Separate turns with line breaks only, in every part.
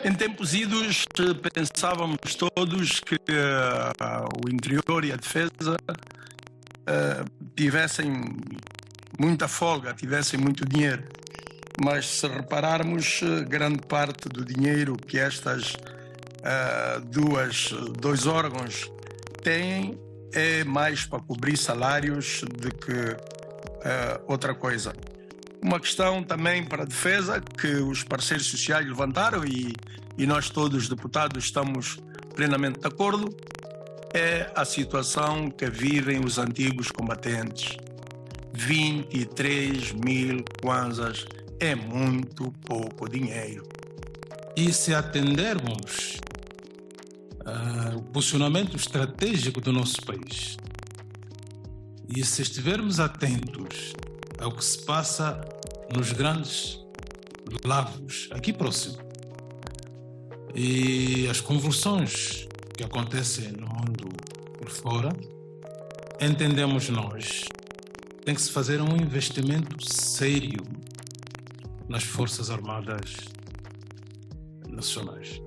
Em tempos idos, pensávamos todos que o interior e a defesa tivessem muita folga, tivessem muito dinheiro. Mas se repararmos, grande parte do dinheiro que estas dois órgãos têm é mais para cobrir salários do que outra coisa. Uma questão também para a defesa que os parceiros sociais levantaram e nós todos, deputados, estamos plenamente de acordo, é a situação que vivem os antigos combatentes. 23 mil kwanzas é muito pouco dinheiro.
E se atendermos ao posicionamento estratégico do nosso país e se estivermos atentos ao que se passa nos grandes lagos aqui próximo e as convulsões que acontecem no mundo por fora, entendemos nós, tem que se fazer um investimento sério nas Forças Armadas Nacionais.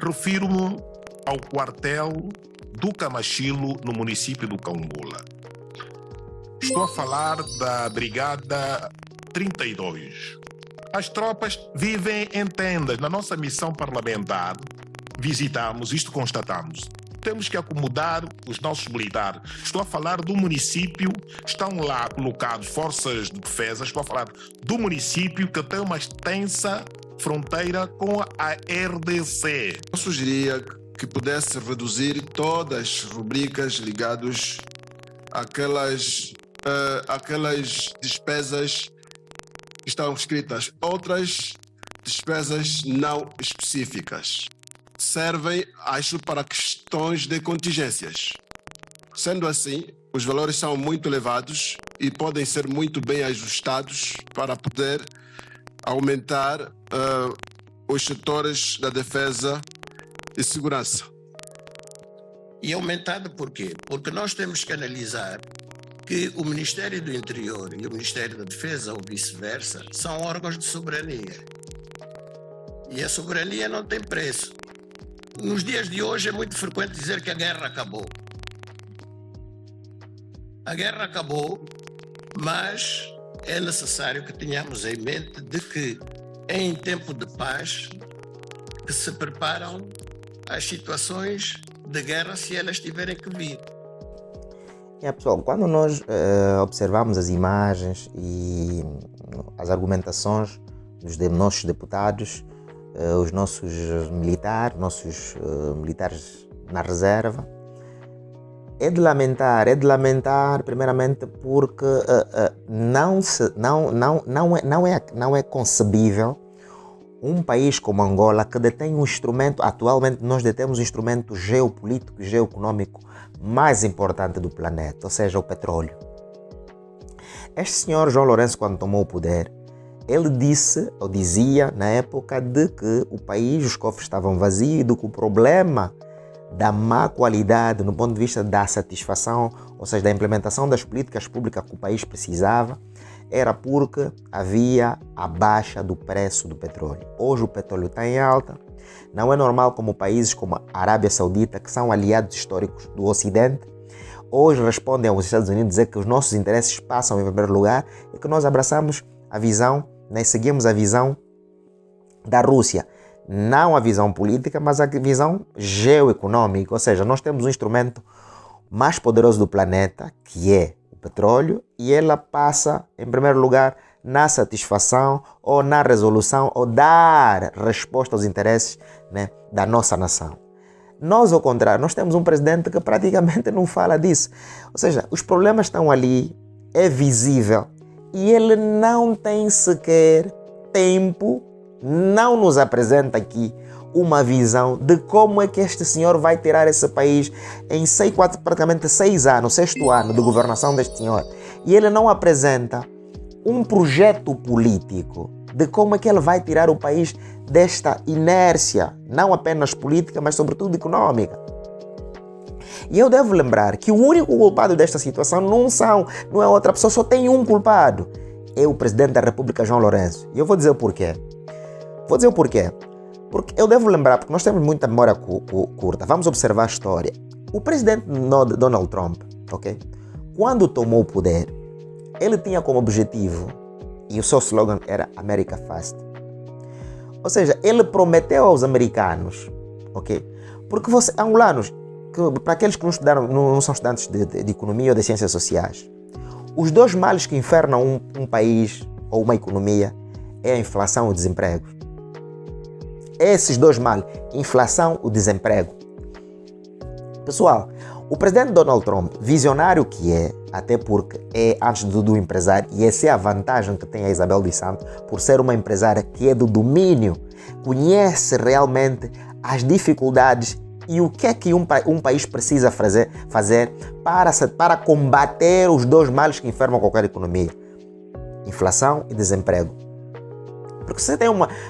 Refiro-me ao quartel do Camachilo, no município do Caumbola. Estou a falar da Brigada 32. As tropas vivem em tendas. Na nossa missão parlamentar, visitamos, isto constatamos. Temos que acomodar os nossos militares. Estou a falar do município, estão lá colocados forças de defesa, estou a falar do município que tem uma extensa fronteira com a RDC.
Eu sugeria que pudesse reduzir todas as rubricas ligadas àquelas despesas que estão escritas, outras despesas não específicas. Servem, acho, para questões de contingências. Sendo assim, os valores são muito elevados e podem ser muito bem ajustados para poder aumentar os setores da defesa e segurança.
E aumentado por quê? Porque nós temos que analisar que o Ministério do Interior e o Ministério da Defesa, ou vice-versa, são órgãos de soberania. E a soberania não tem preço. Nos dias de hoje é muito frequente dizer que a guerra acabou. A guerra acabou, mas é necessário que tenhamos em mente de que em tempo de paz que se preparam as situações de guerra se elas tiverem que vir.
Pessoal, quando nós observamos as imagens e as argumentações dos nossos deputados, os nossos militares na reserva, é de lamentar primeiramente porque não é concebível um país como Angola, que detém um instrumento, atualmente nós detemos o instrumento geopolítico e geoeconômico mais importante do planeta, ou seja, o petróleo. Este senhor João Lourenço, quando tomou o poder, ele dizia na época de que o país, os cofres estavam vazios e de que o problema da má qualidade no ponto de vista da satisfação, ou seja, da implementação das políticas públicas que o país precisava, era porque havia a baixa do preço do petróleo. Hoje o petróleo está em alta. Não é normal como países como a Arábia Saudita, que são aliados históricos do Ocidente, hoje respondem aos Estados Unidos dizer que os nossos interesses passam em primeiro lugar e que nós abraçamos a visão, seguimos a visão da Rússia. Não a visão política, mas a visão geoeconômica. Ou seja, nós temos um instrumento mais poderoso do planeta, que é o petróleo, e ela passa, em primeiro lugar, na satisfação ou na resolução ou dar resposta aos interesses, da nossa nação. Nós, ao contrário, nós temos um presidente que praticamente não fala disso. Ou seja, os problemas estão ali, é visível, e ele não tem sequer tempo, não nos apresenta aqui uma visão de como é que este senhor vai tirar esse país em praticamente 6 anos, 6º ano de governação deste senhor. E ele não apresenta um projeto político de como é que ele vai tirar o país desta inércia, não apenas política, mas sobretudo econômica. E eu devo lembrar que o único culpado desta situação não é outra pessoa, só tem um culpado. É o presidente da República, João Lourenço. E eu vou dizer o porquê. Porque eu devo lembrar, porque nós temos muita memória curta. Vamos observar a história. O presidente Donald Trump, ok? Quando tomou o poder, ele tinha como objetivo, e o seu slogan era America First. Ou seja, ele prometeu aos americanos, ok? Porque angolanos, para aqueles que não estudaram, não são estudantes de economia ou de ciências sociais, os dois males que infernam um país ou uma economia é a inflação e o desemprego. Esses dois males, inflação e o desemprego. Pessoal, o presidente Donald Trump, visionário que é, até porque é antes do empresário, e essa é a vantagem que tem a Isabel dos Santos, por ser uma empresária que é do domínio, conhece realmente as dificuldades e o que é que um país precisa fazer para combater os dois males que enfermam qualquer economia: inflação e desemprego. Porque você tem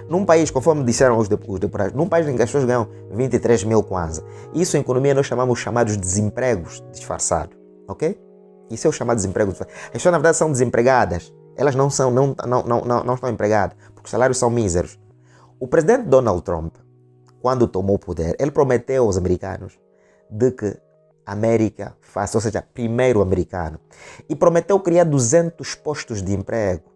num país, conforme disseram os deputados, num país em que as pessoas ganham 23 mil kwanza, isso em economia nós chamamos chamados desempregos disfarçados, ok? Isso é o chamado desemprego disfarçado. As pessoas na verdade são desempregadas, elas não estão empregadas, porque os salários são míseros. O presidente Donald Trump, quando tomou o poder, ele prometeu aos americanos de que a América faça, ou seja, primeiro americano, e prometeu criar 200 postos de emprego.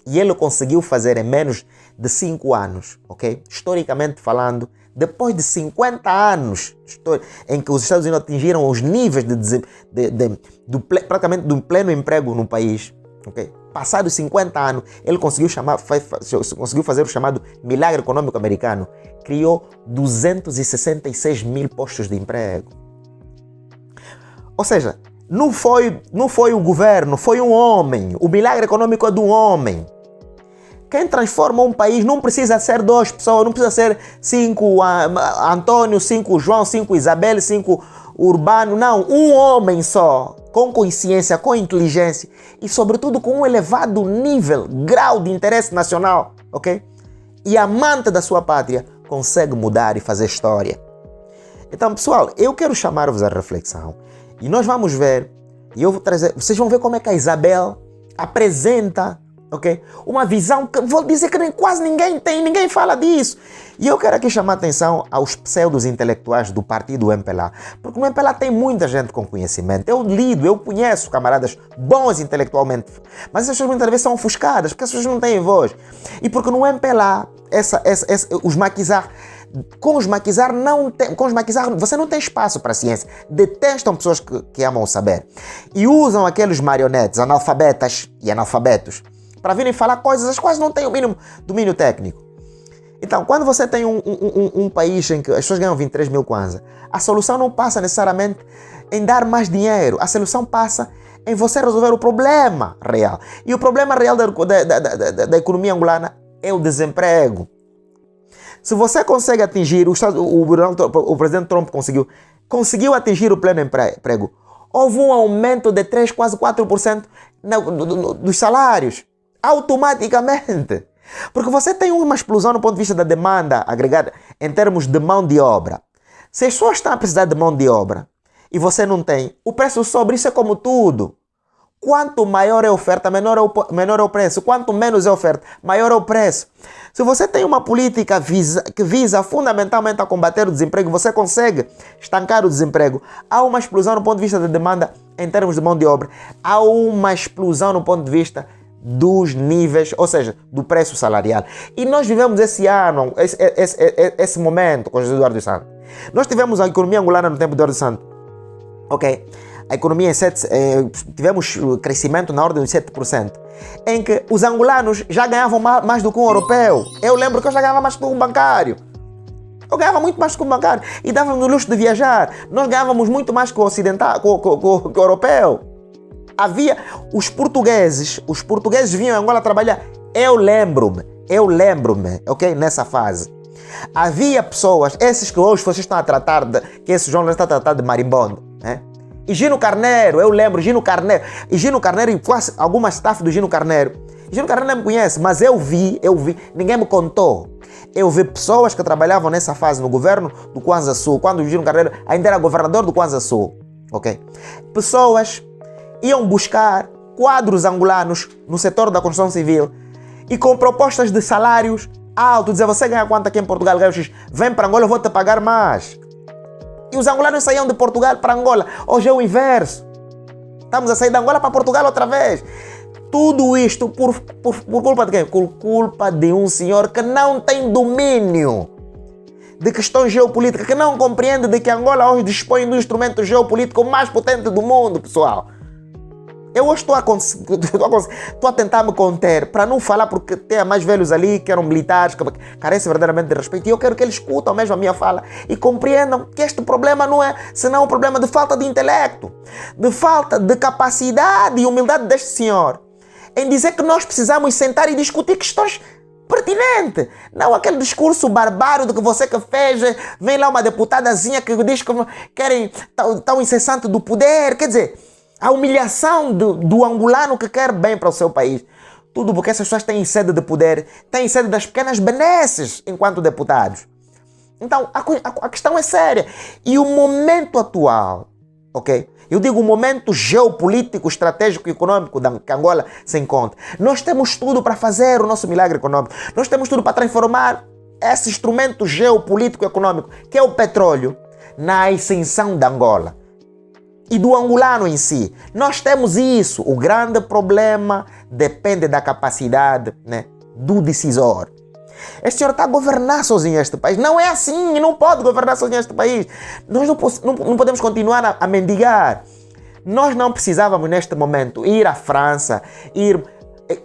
E ele conseguiu fazer em menos de 5 anos, ok? Historicamente falando, depois de 50 anos em que os Estados Unidos atingiram os níveis praticamente do pleno emprego no país, ok? Passados 50 anos, ele conseguiu fazer o chamado milagre econômico americano. Criou 266 mil postos de emprego. Ou seja, não foi o governo, foi um homem. O milagre econômico é do homem. Quem transforma um país não precisa ser 2 pessoas, não precisa ser 5 Antônio, 5 João, 5 Isabel, 5 Urbano. Não, um homem só, com consciência, com inteligência e, sobretudo, com um elevado grau de interesse nacional, ok? E amante da sua pátria, consegue mudar e fazer história. Então, pessoal, eu quero chamar-vos à reflexão. E nós vamos ver, e eu vou trazer, vocês vão ver como é que a Isabel apresenta, ok? Uma visão que vou dizer que quase ninguém tem, ninguém fala disso. E eu quero aqui chamar a atenção aos pseudos intelectuais do partido MPLA, porque no MPLA tem muita gente com conhecimento. Eu conheço camaradas bons intelectualmente, mas essas pessoas muitas vezes são ofuscadas, porque as pessoas não têm voz. E porque no MPLA, os maquisar, com os maquisar você não tem espaço para a ciência. Detestam pessoas que amam o saber. E usam aqueles marionetes, analfabetas e analfabetos, para virem falar coisas as quais não têm o mínimo domínio técnico. Então, quando você tem um país em que as pessoas ganham 23 mil kwanza, a solução não passa necessariamente em dar mais dinheiro. A solução passa em você resolver o problema real. E o problema real da economia angolana é o desemprego. Se você consegue atingir, o presidente Trump conseguiu atingir o pleno emprego, houve um aumento de 3, quase 4% dos salários, automaticamente. Porque você tem uma explosão no ponto de vista da demanda agregada em termos de mão de obra. Se as pessoas estão a precisar de mão de obra e você não tem, o preço sobe. Isso é como tudo. Quanto maior é a oferta, menor é o preço. Quanto menos é a oferta, maior é o preço. Se você tem uma política que visa fundamentalmente a combater o desemprego, você consegue estancar o desemprego. Há uma explosão no ponto de vista da demanda em termos de mão de obra. Há uma explosão no ponto de vista dos níveis, ou seja, do preço salarial. E nós vivemos esse ano, esse momento com José Eduardo dos Santos. Nós tivemos a economia angolana no tempo de Eduardo dos Santos. Ok? A economia tivemos crescimento na ordem de 7%, em que os angolanos já ganhavam mais do que um europeu. Eu lembro que eu já ganhava mais do que um bancário. Eu ganhava muito mais do que um bancário e dava-me o luxo de viajar. Nós ganhávamos muito mais que o ocidental, que o europeu. Havia os portugueses vinham a Angola trabalhar. Eu lembro-me, ok, nessa fase. Havia pessoas, esses que hoje vocês estão a tratar que esse jornalista está a tratar de marimbondo, né? E Gino Carneiro, eu lembro, Gino Carneiro e quase alguma staff do Gino Carneiro. Gino Carneiro não me conhece, mas eu vi, ninguém me contou. Eu vi pessoas que trabalhavam nessa fase no governo do Kwanza Sul, quando o Gino Carneiro ainda era governador do Kwanza Sul, ok? Pessoas iam buscar quadros angolanos no setor da construção civil e com propostas de salários alto, dizer você ganha quanto aqui em Portugal, ganha X, vem para Angola, eu vou te pagar mais. E os angolanos saíam de Portugal para Angola. Hoje é o inverso. Estamos a sair de Angola para Portugal outra vez. Tudo isto por culpa de quem? Por culpa de um senhor que não tem domínio de questões geopolíticas, que não compreende de que Angola hoje dispõe do instrumento geopolítico mais potente do mundo, pessoal. Eu hoje estou a tentar me conter para não falar, porque tem mais velhos ali que eram militares, que carecem verdadeiramente de respeito, e eu quero que eles escutam mesmo a minha fala e compreendam que este problema não é senão um problema de falta de intelecto, de falta de capacidade e humildade deste senhor em dizer que nós precisamos sentar e discutir questões pertinentes. Não aquele discurso barbário de que você que fez, vem lá uma deputadazinha que diz que querem tão incessante do poder, quer dizer, a humilhação do angolano que quer bem para o seu país. Tudo porque essas pessoas têm sede de poder, têm sede das pequenas benesses enquanto deputados. Então, a questão é séria. E o momento atual, ok? Eu digo o momento geopolítico, estratégico e econômico que Angola se encontra. Nós temos tudo para fazer o nosso milagre econômico. Nós temos tudo para transformar esse instrumento geopolítico e econômico, que é o petróleo, na ascensão da Angola e do angolano em si. Nós temos isso. O grande problema depende da capacidade, né, do decisor. Este senhor está a governar sozinho este país. Não é assim, não pode governar sozinho este país. Nós não podemos continuar a mendigar. Nós não precisávamos neste momento ir à França, ir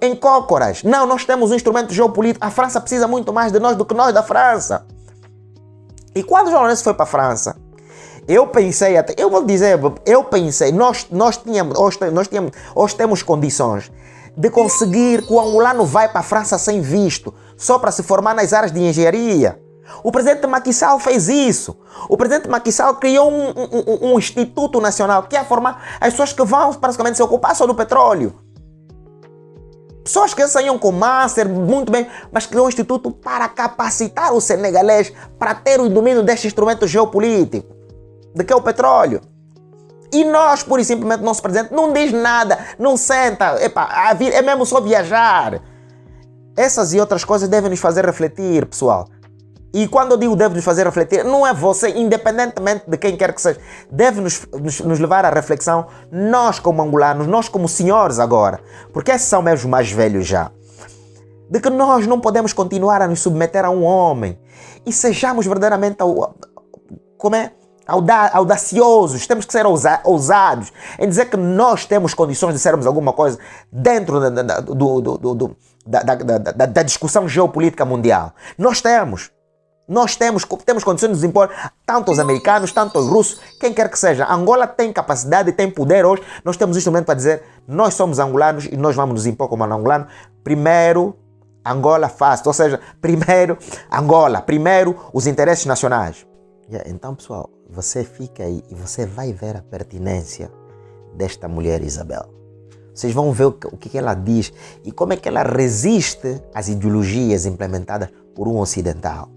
em cócoras. Não, nós temos um instrumento geopolítico. A França precisa muito mais de nós do que nós da França. E quando o João Lourenço foi para a França, eu pensei, nós temos condições de conseguir que o angolano vai para a França sem visto, só para se formar nas áreas de engenharia. O presidente Macky Sall fez isso. O presidente Macky Sall criou um instituto nacional que é formar as pessoas que vão praticamente se ocupar só do petróleo. Pessoas que saíam com master, muito bem, mas criou um instituto para capacitar o senegalês para ter o domínio deste instrumento geopolítico, de que é o petróleo. E nós, pura e simplesmente, nosso presidente não diz nada, não senta, é mesmo só viajar. Essas e outras coisas devem nos fazer refletir, pessoal. E quando eu digo deve nos fazer refletir, não é você, independentemente de quem quer que seja, deve nos levar à reflexão, nós como angolanos, nós como senhores agora, porque esses são mesmo mais velhos já, de que nós não podemos continuar a nos submeter a um homem e sejamos verdadeiramente audaciosos, temos que ser ousados em dizer que nós temos condições de sermos alguma coisa dentro da discussão geopolítica mundial. Nós temos condições de nos impor tanto aos americanos, tanto aos russos, quem quer que seja. Angola tem capacidade e tem poder hoje. Nós temos instrumento para dizer, nós somos angolanos e nós vamos nos impor como angolano. Primeiro, Angola faz, ou seja, primeiro Angola, primeiro os interesses nacionais. Então, pessoal, você fica aí e você vai ver a pertinência desta mulher Isabel. Vocês vão ver o que ela diz e como é que ela resiste às ideologias implementadas por um ocidental.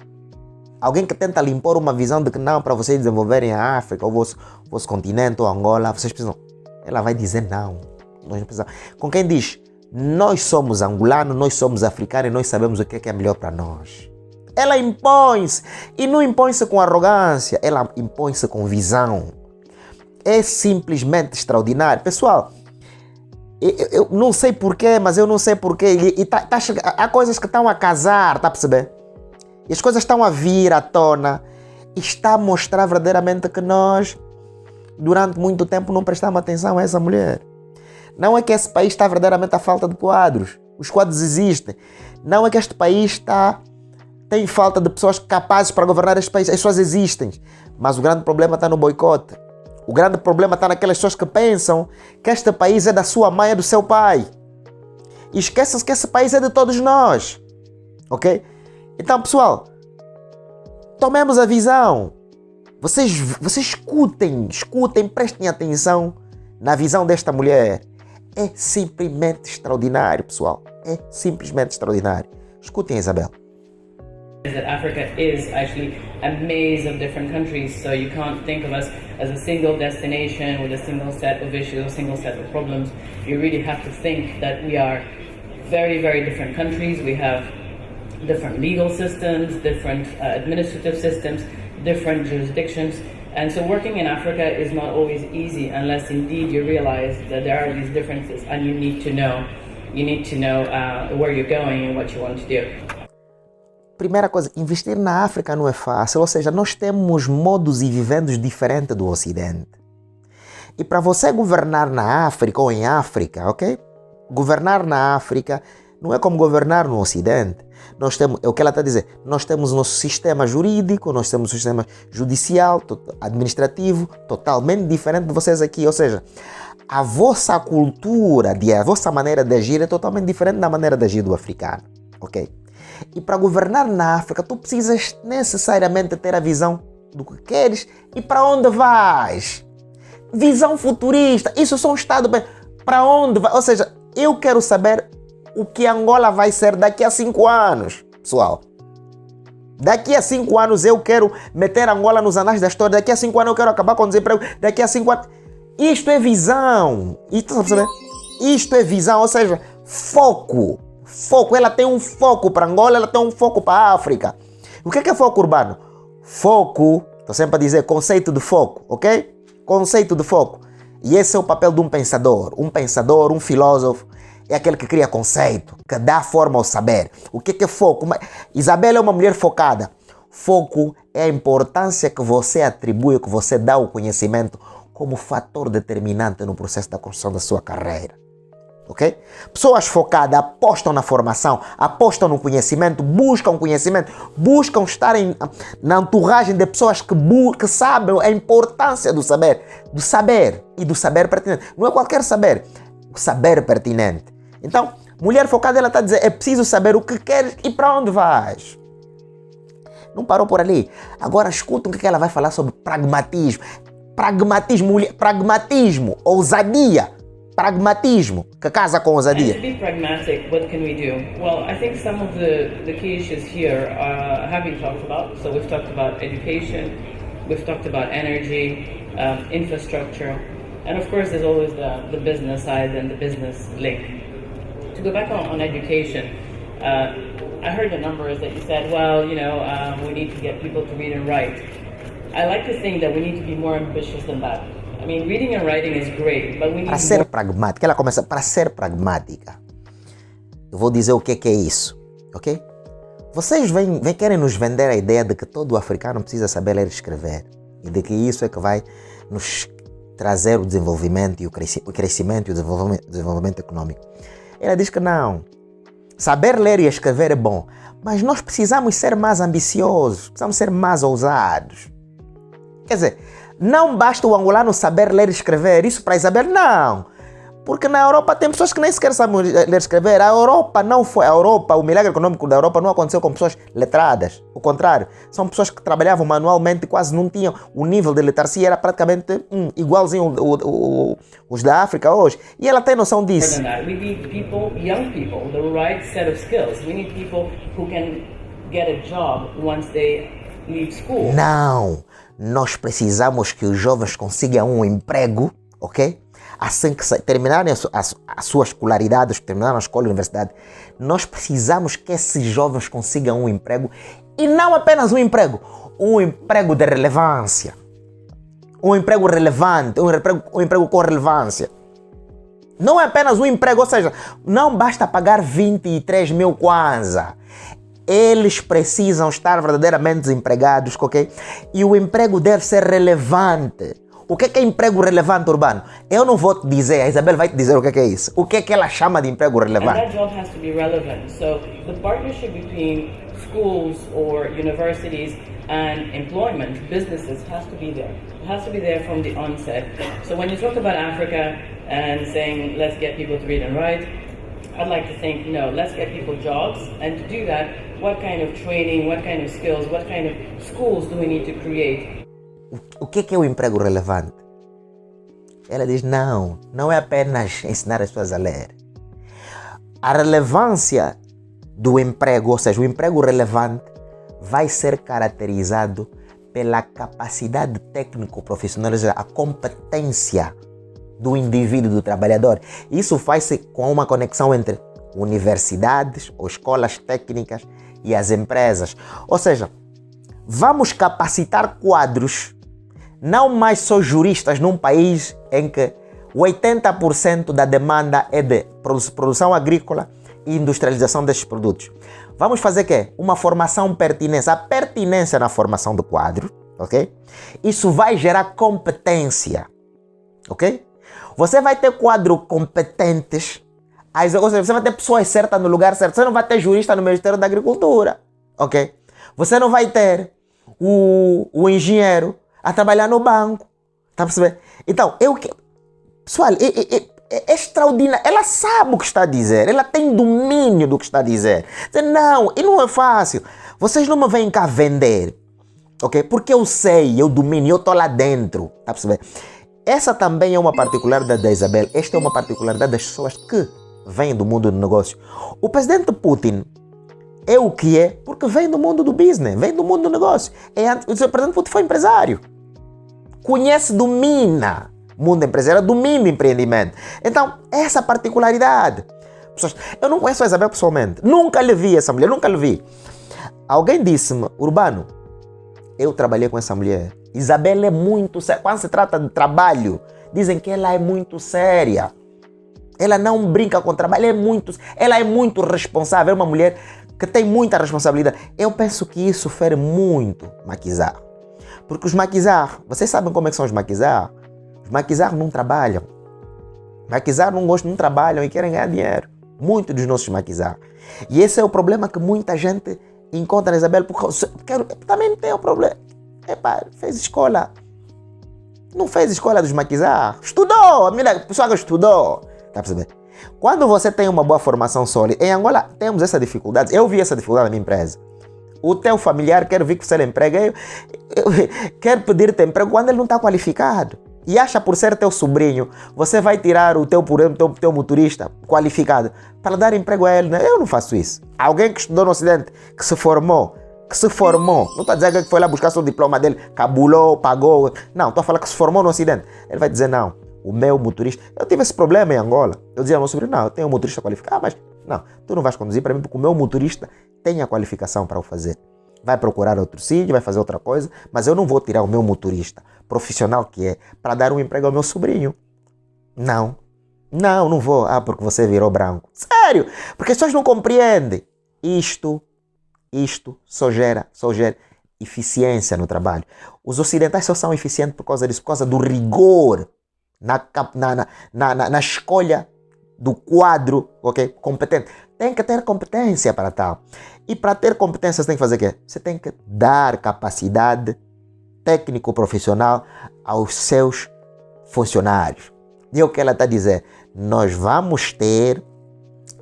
Alguém que tenta lhe impor uma visão de que não, para vocês desenvolverem a África, ou o vosso continente, ou Angola, vocês precisam. Ela vai dizer não. Nós não precisamos. Com quem diz, nós somos angolanos, nós somos africanos e nós sabemos o que é melhor para nós. Ela impõe-se, e não impõe-se com arrogância, ela impõe-se com visão. É simplesmente extraordinário. Pessoal, eu não sei porquê, mas eu não sei porquê. Há coisas que estão a casar, está a perceber? E as coisas estão a vir à tona. E está a mostrar verdadeiramente que nós, durante muito tempo, não prestamos atenção a essa mulher. Não é que esse país está verdadeiramente à falta de quadros. Os quadros existem. Não é que este país tem falta de pessoas capazes para governar este país. As pessoas existem. Mas o grande problema está no boicote. O grande problema está naquelas pessoas que pensam que este país é da sua mãe e do seu pai. E esquecem-se que esse país é de todos nós. Ok? Então, pessoal, tomemos a visão. Vocês escutem, prestem atenção na visão desta mulher. É simplesmente extraordinário, pessoal. É simplesmente extraordinário. Escutem, Isabel.
That Africa is actually a maze of different countries, so you can't think of us as a single destination with a single set of issues, a single set of problems. You really have to think that we are very, very different countries. We have different legal systems, different administrative systems, different jurisdictions. And so working in Africa is not always easy unless indeed you realize that there are these differences and you need to know where you're going and what you want to do.
Primeira coisa, investir na África não é fácil, ou seja, nós temos modos e vivendos diferentes do Ocidente. E para você governar na África ou em África, ok? Governar na África não é como governar no Ocidente. Nós temos, é o que ela está a dizer, nós temos o nosso sistema jurídico, nós temos o sistema judicial, administrativo, totalmente diferente de vocês aqui. Ou seja, a vossa cultura, a vossa maneira de agir é totalmente diferente da maneira de agir do africano, ok? E para governar na África, tu precisas necessariamente ter a visão do que queres e para onde vais. Visão futurista, isso só um Estado bem. Para onde vai? Ou seja, eu quero saber o que Angola vai ser daqui a 5 anos, pessoal. Daqui a 5 anos eu quero meter Angola nos anais da história. Daqui a 5 anos eu quero acabar com o desemprego. Daqui a 5 anos... Isto é visão. Isto é visão, ou seja, foco. Foco. Ela tem um foco para Angola, ela tem um foco para a África. O que é foco urbano? Foco, estou sempre a dizer, conceito de foco, ok? Conceito de foco. E esse é o papel de um pensador. Um pensador, um filósofo, é aquele que cria conceito, que dá forma ao saber. O que é foco? Isabela é uma mulher focada. Foco é a importância que você atribui, que você dá ao conhecimento como fator determinante no processo da construção da sua carreira. Ok? Pessoas focadas apostam na formação, apostam no conhecimento, buscam estar na entourage de pessoas que sabem a importância do saber e do saber pertinente. Não é qualquer saber, o saber pertinente. Então, mulher focada, ela está a dizer, é preciso saber o que queres e para onde vais. Não parou por ali. Agora escuta o que ela vai falar sobre pragmatismo. Pragmatismo, ousadia. Pragmatismo, que casa com ousadia.
And to be pragmatic, what can we do? Well, I think some of the key issues here have been talked about. So we've talked about education, we've talked about energy, infrastructure, and of course there's always the business side and the business link. To go back on education, I heard the numbers that you said, well, we need to get people to read and write. I like to think that we need to be more ambitious than that. I mean, reading and writing is great, but we need
para ser pragmática, ela começa para ser pragmática. Eu vou dizer o que é isso, ok? Vocês querem nos vender a ideia de que todo africano precisa saber ler e escrever e de que isso é que vai nos trazer o desenvolvimento e o crescimento e o desenvolvimento econômico. Ela diz que não. Saber ler e escrever é bom, mas nós precisamos ser mais ambiciosos, precisamos ser mais ousados. Quer dizer, não basta o angolano saber ler e escrever, isso para Isabel não. Porque na Europa tem pessoas que nem sequer sabem ler e escrever. A Europa, o milagre econômico da Europa não aconteceu com pessoas letradas. O contrário, são pessoas que trabalhavam manualmente e quase não tinham. O nível de literacia era praticamente igualzinho os da África hoje. E ela tem noção disso.
We need people, young people, the right set of skills. We need people who can get a job once they leave school.
Não, nós precisamos que os jovens consigam um emprego, ok? Assim que terminarem a sua escolaridade, terminarem a escola e a universidade, nós precisamos que esses jovens consigam um emprego, e não apenas um emprego de relevância. Um emprego relevante, um emprego com relevância. Não é apenas um emprego, ou seja, não basta pagar 23 mil kwanza. Eles precisam estar verdadeiramente desempregados, ok? E o emprego deve ser relevante. O que é emprego relevante urbano? Eu não vou te dizer, a Isabel vai te dizer o que é isso. O que é que ela chama de emprego relevante?
And that job has to be relevant. So the partnership between schools or universities and employment, businesses, has to be there. It has to be there from the onset. So when you talk about Africa and saying, let's get people to read and write, I'd like to think, let's get people jobs. And to do that, what kind of training, what kind of skills, what kind of schools do we need to create?
O que é o emprego relevante? Ela diz, não é apenas ensinar as pessoas a ler. A relevância do emprego, ou seja, o emprego relevante, vai ser caracterizado pela capacidade técnico-profissional, ou seja, a competência do indivíduo, do trabalhador. Isso faz-se com uma conexão entre universidades ou escolas técnicas e as empresas. Ou seja, vamos capacitar quadros, não mais só juristas num país em que 80% da demanda é de produção agrícola e industrialização destes produtos. Vamos fazer o quê? Uma formação pertinente, a pertinência na formação do quadro, ok? Isso vai gerar competência, ok? Você vai ter quadros competentes, você vai ter pessoas certas no lugar certo, você não vai ter jurista no Ministério da Agricultura, ok? Você não vai ter o engenheiro a trabalhar no banco, tá percebendo? Então, pessoal, é extraordinário. Ela sabe o que está a dizer. Ela tem domínio do que está a dizer. Não, e não é fácil. Vocês não me vêm cá vender, ok? Porque eu sei, eu domino, eu estou lá dentro. Tá percebendo? Essa também é uma particularidade da Isabel. Esta é uma particularidade das pessoas que vêm do mundo do negócio. O presidente Putin é o que é porque vem do mundo do business, vem do mundo do negócio. O presidente Putin foi empresário. Conhece, domina o mundo empresarial, domina o empreendimento. Então, essa particularidade. Pessoas, eu não conheço a Isabel pessoalmente. Nunca lhe vi essa mulher, nunca lhe vi. Alguém disse-me, Urbano, eu trabalhei com essa mulher. Isabel é muito séria. Quando se trata de trabalho, dizem que ela é muito séria. Ela não brinca com trabalho, ela é muito responsável. É uma mulher que tem muita responsabilidade. Eu penso que isso fere muito maquisar. Porque os maquisar, vocês sabem como é que são os maquisar? Os maquisar não trabalham. Maquisar não gostam, não trabalham e querem ganhar dinheiro. Muitos dos nossos maquisar. E esse é o problema que muita gente encontra na Isabel. Porque também tem o problema. Fez escola. Não fez escola dos maquisar. Estudou. A pessoa que estudou. Tá percebendo? Quando você tem uma boa formação sólida, em Angola temos essa dificuldade. Eu vi essa dificuldade na minha empresa. O teu familiar quer vir que você lhe emprega, quer pedir-te emprego quando ele não está qualificado. E acha por ser teu sobrinho, você vai tirar o teu motorista qualificado para dar emprego a ele. Né? Eu não faço isso. Alguém que estudou no Ocidente, que se formou, não estou a dizer que foi lá buscar seu diploma dele, cabulou, pagou. Não, estou a falar que se formou no Ocidente. Ele vai dizer, não, o meu motorista... Eu tive esse problema em Angola. Eu dizia ao meu sobrinho, não, eu tenho um motorista qualificado. Mas não, tu não vais conduzir para mim porque o meu motorista tem a qualificação para o fazer. Vai procurar outro sítio, vai fazer outra coisa, mas eu não vou tirar o meu motorista profissional que é para dar um emprego ao meu sobrinho. Não vou. Porque você virou branco. Sério, porque as pessoas não compreendem. Isto só gera eficiência no trabalho. Os ocidentais só são eficientes por causa disso, por causa do rigor na escolha do quadro, ok? Competente. Tem que ter competência para tal. E para ter competência você tem que fazer o quê? Você tem que dar capacidade técnico-profissional aos seus funcionários. E é o que ela está a dizer. Nós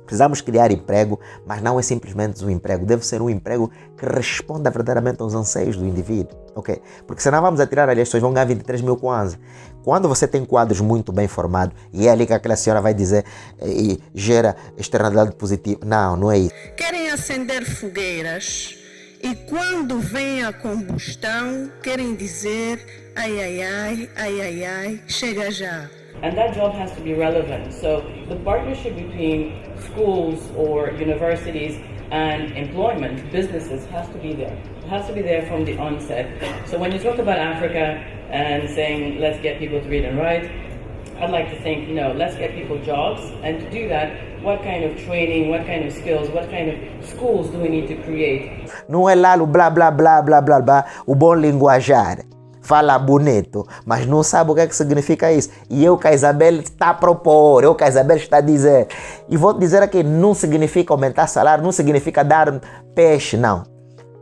precisamos criar emprego, mas não é simplesmente um emprego. Deve ser um emprego que responda verdadeiramente aos anseios do indivíduo. Okay? Porque senão vamos atirar ali, as pessoas vão ganhar 23 mil kwanza. Quando você tem quadros muito bem formados, e é ali que aquela senhora vai dizer e gera externalidade positiva. Não é isso.
Querem acender fogueiras e quando vem a combustão, querem dizer ai, chega já.
And that job has to be relevant. So the partnership between schools or universities and employment, businesses, has to be there. It has to be there from the onset. So when you talk about Africa and saying, let's get people to read and write, I'd like to think, let's get people jobs. And to do that, what kind of training, what kind of skills, what kind of schools do we need to create?
Não é lá o blá, blá, blá, blá, blá, blá, o bom linguajar. Fala bonito, mas não sabe o que significa isso. E eu que a Isabel está a propor, eu que a Isabel está a dizer. E vou dizer aqui, não significa aumentar salário, não significa dar peixe, não.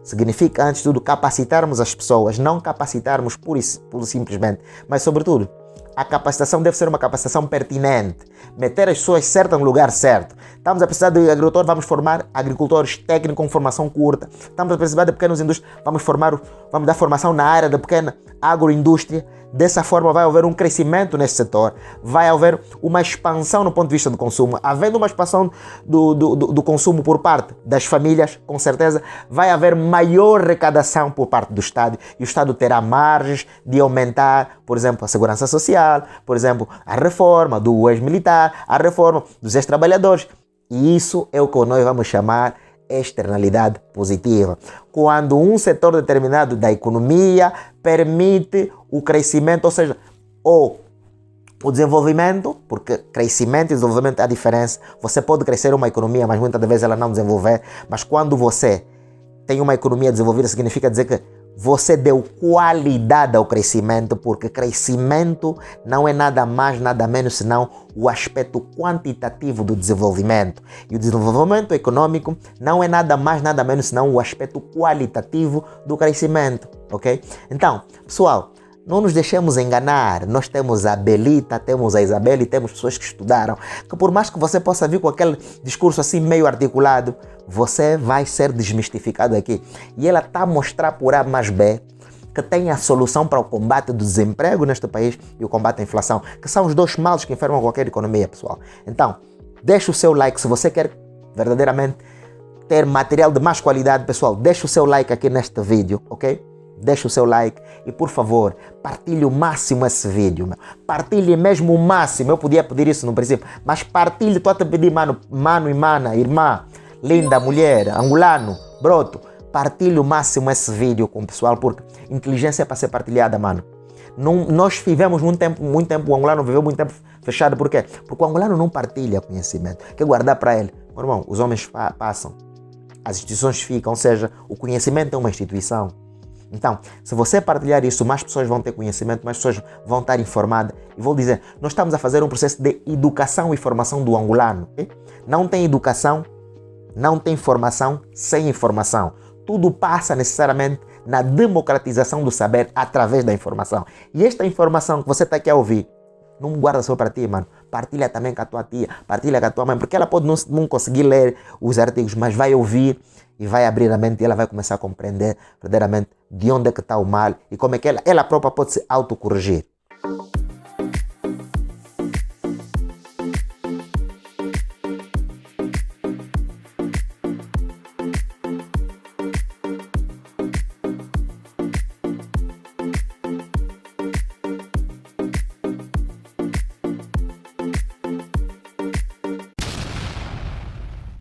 Significa, antes de tudo, capacitarmos as pessoas, não capacitarmos pura e simplesmente, mas sobretudo, a capacitação deve ser uma capacitação pertinente, meter as pessoas certas no lugar certo. Estamos a precisar de agricultores, vamos formar agricultores técnicos com formação curta. Estamos a precisar de pequenos indústrias, vamos dar formação na área da pequena agroindústria. Dessa forma vai haver um crescimento nesse setor, vai haver uma expansão no ponto de vista do consumo. Havendo uma expansão do consumo por parte das famílias, com certeza vai haver maior arrecadação por parte do Estado e o Estado terá margens de aumentar, por exemplo, a segurança social, por exemplo, a reforma do ex-militar, a reforma dos ex-trabalhadores. E isso é o que nós vamos chamar externalidade positiva. Quando um setor determinado da economia permite o crescimento, ou seja, ou o desenvolvimento, porque crescimento e desenvolvimento é a diferença. Você pode crescer uma economia, mas muitas vezes ela não desenvolver. Mas quando você tem uma economia desenvolvida, significa dizer que você deu qualidade ao crescimento, porque crescimento não é nada mais, nada menos, senão o aspecto quantitativo do desenvolvimento. E o desenvolvimento econômico não é nada mais, nada menos, senão o aspecto qualitativo do crescimento, ok? Então, pessoal, não nos deixemos enganar. Nós temos a Belita, temos a Isabela e temos pessoas que estudaram, que por mais que você possa vir com aquele discurso assim meio articulado, você vai ser desmistificado aqui. E ela está a mostrar por A mais B que tem a solução para o combate do desemprego neste país e o combate à inflação, que são os dois males que enfermam qualquer economia, pessoal. Então, deixa o seu like se você quer verdadeiramente ter material de mais qualidade, pessoal. Deixa o seu like aqui neste vídeo, ok? Deixa o seu like e, por favor, partilhe o máximo esse vídeo. Meu. Partilhe mesmo o máximo. Eu podia pedir isso no princípio, mas partilhe. Estou a te pedir, mano e mana, irmã, linda, mulher, angolano, broto. Partilhe o máximo esse vídeo com o pessoal, porque inteligência é para ser partilhada, mano. Nós vivemos muito tempo, o angolano viveu muito tempo fechado. Por quê? Porque o angolano não partilha conhecimento. Quer guardar para ele. Meu irmão, os homens passam, as instituições ficam, ou seja, o conhecimento é uma instituição. Então, se você partilhar isso, mais pessoas vão ter conhecimento, mais pessoas vão estar informadas. E vou dizer, nós estamos a fazer um processo de educação e formação do angolano. Okay? Não tem educação, não tem formação sem informação. Tudo passa necessariamente na democratização do saber através da informação. E esta informação que você está aqui a ouvir, não guarda só para ti, mano. Partilha também com a tua tia, partilha com a tua mãe, porque ela pode não conseguir ler os artigos, mas vai ouvir e vai abrir a mente e ela vai começar a compreender verdadeiramente de onde é que está o mal e como é que ela própria pode se autocorrigir.